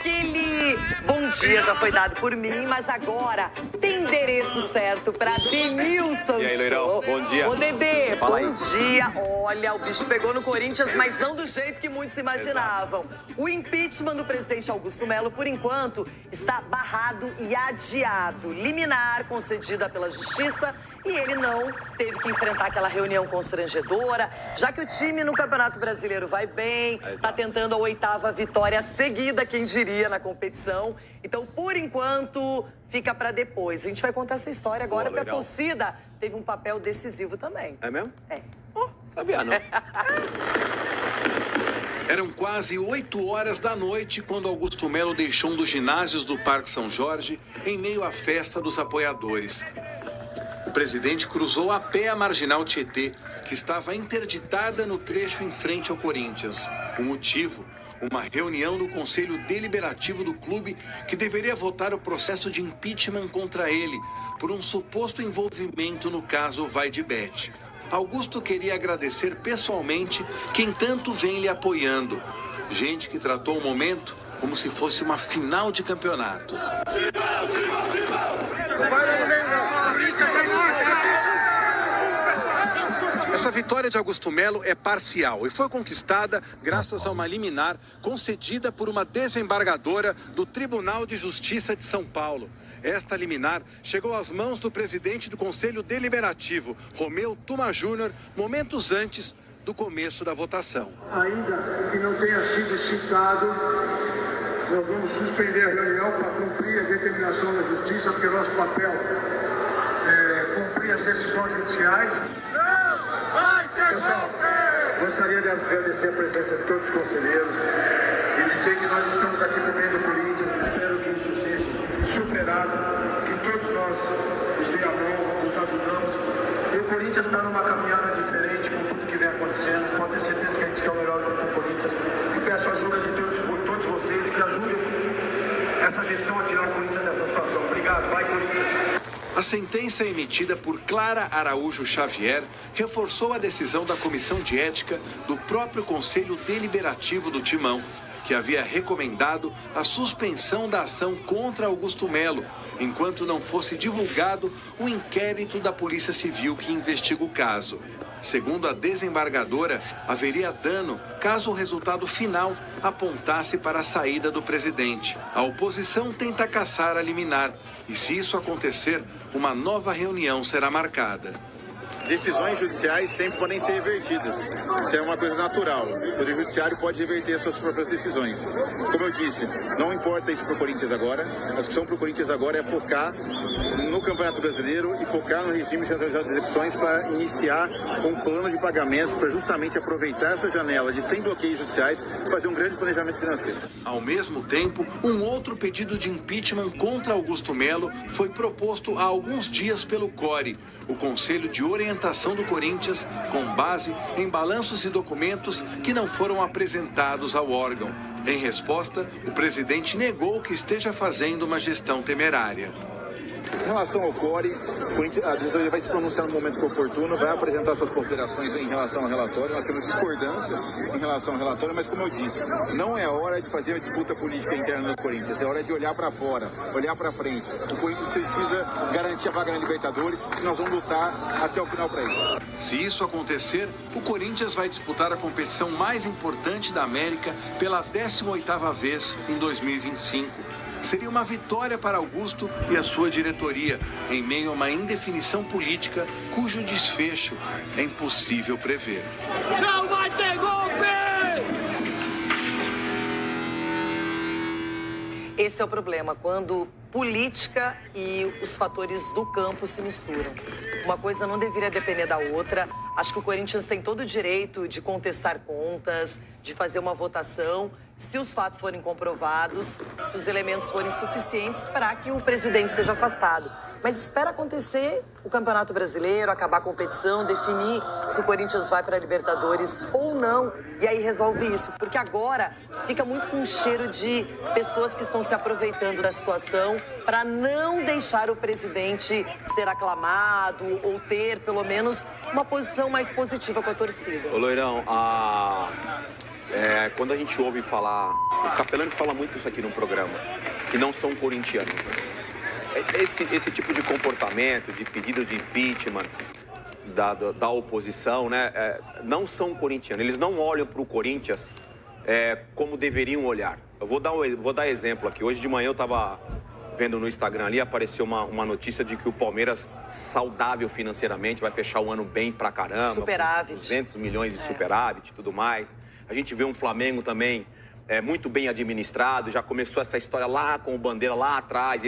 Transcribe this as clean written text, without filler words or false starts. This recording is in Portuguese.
Aquele bom dia já foi dado por mim, mas agora tem endereço certo para Denilson. E aí, Loirão? Bom dia. Ô, Dedê, Fala bom aí. dia. Olha, o bicho pegou no Corinthians, mas não do jeito que muitos imaginavam. O impeachment do presidente Augusto Melo, por enquanto, está barrado e adiado. Liminar concedida pela Justiça e ele não teve que enfrentar aquela reunião constrangedora, já que o time no Campeonato Brasileiro vai bem, tá tentando a 8ª vitória seguida, quem diria, na competição. Então, por enquanto, fica para depois. A gente vai contar essa história agora, porque a torcida teve um papel decisivo também. É mesmo? É. Oh, sabia não. Eram quase 8 horas da noite quando Augusto Melo deixou um dos ginásios do Parque São Jorge em meio à festa dos apoiadores. O presidente cruzou a pé a Marginal Tietê, que estava interditada no trecho em frente ao Corinthians. O motivo? Uma reunião do Conselho Deliberativo do clube que deveria votar o processo de impeachment contra ele por um suposto envolvimento no caso Vai de Bet. Augusto queria agradecer pessoalmente quem tanto vem lhe apoiando. Gente que tratou o momento como se fosse uma final de campeonato. Essa vitória de Augusto Melo é parcial e foi conquistada graças a uma liminar concedida por uma desembargadora do Tribunal de Justiça de São Paulo. Esta liminar chegou às mãos do presidente do Conselho Deliberativo, Romeu Tuma Júnior, momentos antes do começo da votação. Ainda que não tenha sido citado, nós vamos suspender a reunião para cumprir a determinação da Justiça, porque nosso papel é cumprir as decisões judiciais. Pessoal, gostaria de agradecer a presença de todos os conselheiros e dizer que nós estamos aqui por meio do Corinthians. Espero que isso seja superado, que todos nós nos dê a mão, nos ajudamos. E o Corinthians está numa caminhada diferente com tudo que vem acontecendo. Pode ter certeza que a gente quer o melhor para o Corinthians. E peço a ajuda de todos vocês que ajudem essa gestão a tirar o Corinthians dessa situação. Obrigado. Vai, Corinthians. A sentença emitida por Clara Araújo Xavier reforçou a decisão da Comissão de Ética do próprio Conselho Deliberativo do Timão, que havia recomendado a suspensão da ação contra Augusto Melo, enquanto não fosse divulgado o inquérito da Polícia Civil que investiga o caso. Segundo a desembargadora, haveria dano caso o resultado final apontasse para a saída do presidente. A oposição tenta caçar a liminar e, se isso acontecer, uma nova reunião será marcada. Decisões judiciais sempre podem ser revertidas. Isso é uma coisa natural. O Poder Judiciário pode reverter suas próprias decisões. Como eu disse, não importa isso para o Corinthians agora. A discussão para o Corinthians agora é focar no Campeonato Brasileiro e focar no regime centralizado de execuções para iniciar um plano de pagamentos para justamente aproveitar essa janela de 100 bloqueios judiciais e fazer um grande planejamento financeiro. Ao mesmo tempo, um outro pedido de impeachment contra Augusto Melo foi proposto há alguns dias pelo CORE, o Conselho de Orientação do Corinthians, com base em balanços e documentos que não foram apresentados ao órgão. Em resposta, o presidente negou que esteja fazendo uma gestão temerária. Em relação ao CORE, a diretoria vai se pronunciar no momento oportuno, vai apresentar suas considerações em relação ao relatório. Nós temos discordância em relação ao relatório, mas como eu disse, não é hora de fazer uma disputa política interna do Corinthians, é hora de olhar para fora, olhar para frente. O Corinthians precisa garantir a vaga na Libertadores e nós vamos lutar até o final para isso. Se isso acontecer, o Corinthians vai disputar a competição mais importante da América pela 18ª vez em 2025. Seria uma vitória para Augusto e a sua diretoria, em meio a uma indefinição política cujo desfecho é impossível prever. Não vai ter golpe! Esse é o problema, quando política e os fatores do campo se misturam. Uma coisa não deveria depender da outra. Acho que o Corinthians tem todo o direito de contestar contas, de fazer uma votação, se os fatos forem comprovados, se os elementos forem suficientes para que o presidente seja afastado. Mas espera acontecer o Campeonato Brasileiro, acabar a competição, definir se o Corinthians vai para a Libertadores ou não. E aí resolve isso, porque agora fica muito com um cheiro de pessoas que estão se aproveitando da situação para não deixar o presidente ser aclamado ou ter, pelo menos, uma posição mais positiva com a torcida. Ô, Loirão, quando a gente ouve falar, o Capelani fala muito isso aqui no programa, que não são corintianos, né? Esse tipo de comportamento, de pedido de impeachment da oposição, né, não são corintianos. Eles não olham para o Corinthians como deveriam olhar. Eu vou dar exemplo aqui. Hoje de manhã eu estava vendo no Instagram ali, apareceu uma notícia de que o Palmeiras, saudável financeiramente, vai fechar o ano bem pra caramba. Superávit. 200 milhões de superávit e tudo mais. A gente vê um Flamengo também muito bem administrado, já começou essa história lá com o Bandeira lá atrás.